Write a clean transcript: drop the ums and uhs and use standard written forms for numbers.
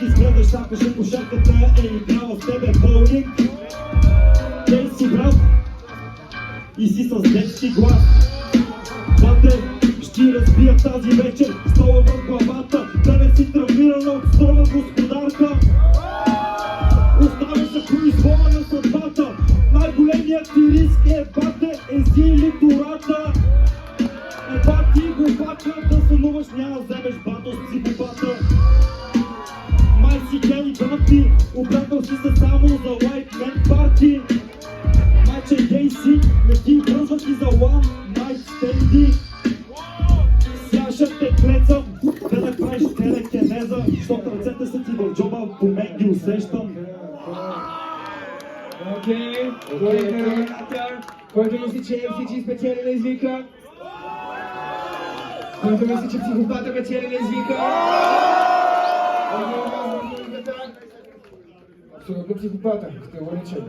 Изгледаш сякаше кошарката е играла в тебе боулинг. Кей си брат и си с детски глас. Бате, ще разбия тази вечер стола в главата, да не си травмирана от строга господарка. Оставя се произвола на съдбата, най-големият ти риск е, бате, ези или турата. Бати го бака, да сънуваш, няма да вземеш бато с психопата. Май си гей бати, обрекал си се само за лайк мен парти. Майче гей си, не ти връзват и за one night stand. Сега ще те клецам, да не правиш телекенеза, защото ръцете са ти в джоба, по мен ги усещам. Окей, който мисли, че MC спечели на извика? Който мисли, че психопата печели на извика? Абсолютно психопата, категоричен.